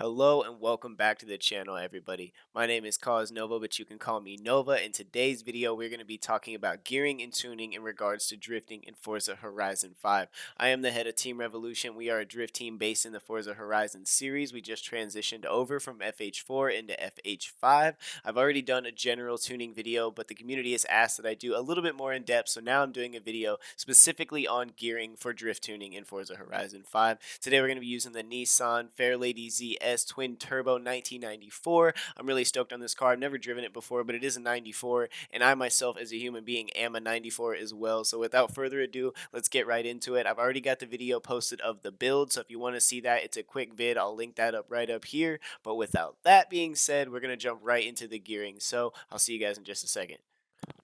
Hello and welcome back to the channel, everybody. My name is KawzNova, but you can call me Nova. In today's video, we're going to be talking about gearing and tuning in regards to drifting in Forza Horizon 5. I am the head of Team Revolution. We are a drift team based in the Forza Horizon series. We just transitioned over from FH4 into FH5. I've already done a general tuning video, but the community has asked that I do a little bit more in depth, so now I'm doing a video specifically on gearing for drift tuning in Forza Horizon 5. Today we're going to be using the Nissan Fairlady ZS Twin Turbo 1994. I'm really stoked on this car. I've never driven it before, but it is a 94, and I myself as a human being am a 94 as well. So without further ado, let's get right into it. I've already got the video posted of the build, so if you want to see that, it's a quick vid. I'll link that up right up here. But without that being said, we're going to jump right into the gearing. So I'll see you guys in just a second.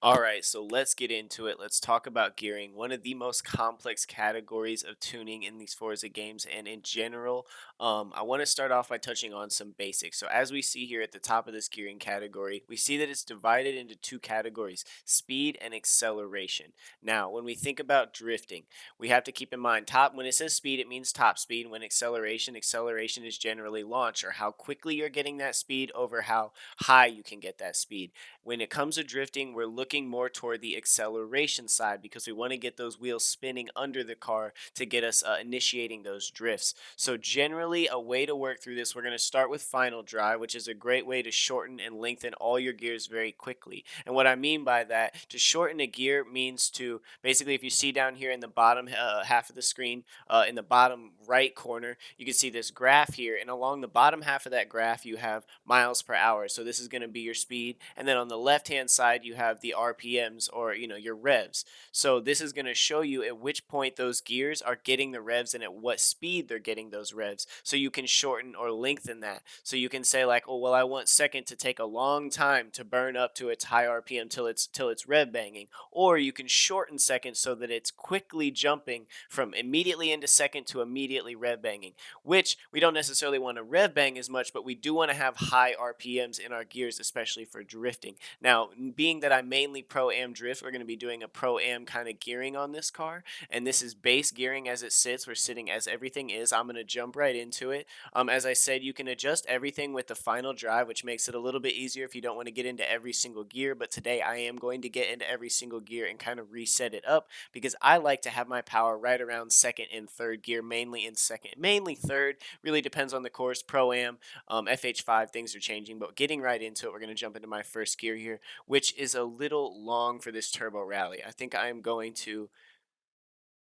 All right, so let's get into it. Let's talk about gearing, one of the most complex categories of tuning in these Forza games and in general. I want to start off by touching on some basics. So, as we see here at the top of this gearing category, we see that it's divided into two categories: speed and acceleration. Now, when we think about drifting, we have to keep in mind when it says speed, it means top speed. When acceleration is generally launch, or how quickly you're getting that speed over how high you can get that speed. When it comes to drifting, we're looking more toward the acceleration side because we want to get those wheels spinning under the car to get us initiating those drifts. So, generally, a way to work through this, we're going to start with final drive, which is a great way to shorten and lengthen all your gears very quickly. And what I mean by that, to shorten a gear means to basically, if you see down here in the bottom half of the screen, in the bottom right corner, you can see this graph here. And along the bottom half of that graph, you have miles per hour. So, this is going to be your speed. And then on the left hand side, you have the RPMs, or your revs. So this is going to show you at which point those gears are getting the revs and at what speed they're getting those revs. So you can shorten or lengthen that. So you can say like, oh well, I want second to take a long time to burn up to its high RPM till it's rev banging, or you can shorten second so that it's quickly jumping from immediately into second to immediately rev banging, which we don't necessarily want to rev bang as much, but we do want to have high RPMs in our gears, especially for drifting. Now, being that I mainly pro-am drift, we're going to be doing a pro-am kind of gearing on this car, and this is base gearing as it sits. We're sitting as everything is. I'm going to jump right into it. As I said, you can adjust everything with the final drive, which makes it a little bit easier if you don't want to get into every single gear, but today I am going to get into every single gear and kind of reset it up because I like to have my power right around second and third gear, mainly in second, mainly third, really depends on the course. Pro-am, FH5, things are changing, but getting right into it, we're going to jump into my first gear here, which is a little long for this turbo rally. I think I am going to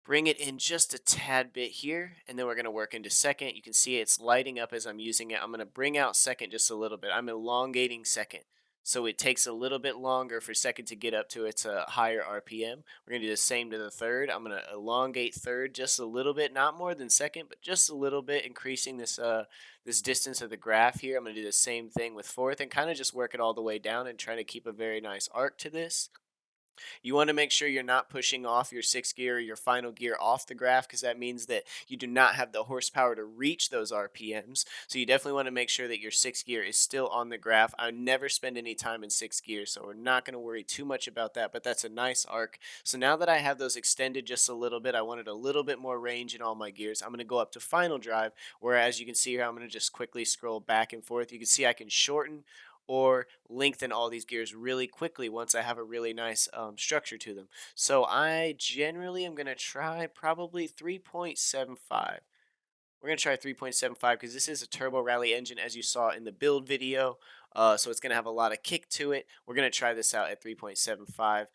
bring it in just a tad bit here, and then we're going to work into second. You can see it's lighting up as I'm using it. I'm going to bring out second just a little bit. I'm elongating second. So it takes a little bit longer for second to get up to its higher RPM. We're going to do the same to the third. I'm going to elongate third just a little bit, not more than second, but just a little bit, increasing this distance of the graph here. I'm going to do the same thing with fourth and kind of just work it all the way down and try to keep a very nice arc to this. You want to make sure you're not pushing off your sixth gear or your final gear off the graph, because that means that you do not have the horsepower to reach those RPMs. So you definitely want to make sure that your sixth gear is still on the graph. I never spend any time in sixth gear, so we're not going to worry too much about that, but that's a nice arc. So now that I have those extended just a little bit, I wanted a little bit more range in all my gears. I'm going to go up to final drive, where as you can see here, I'm going to just quickly scroll back and forth. You can see I can shorten or lengthen all these gears really quickly once I have a really nice structure to them. So I generally am going to try probably 3.75. We're going to try 3.75 because this is a turbo rally engine, as you saw in the build video. So it's going to have a lot of kick to it. We're going to try this out at 3.75.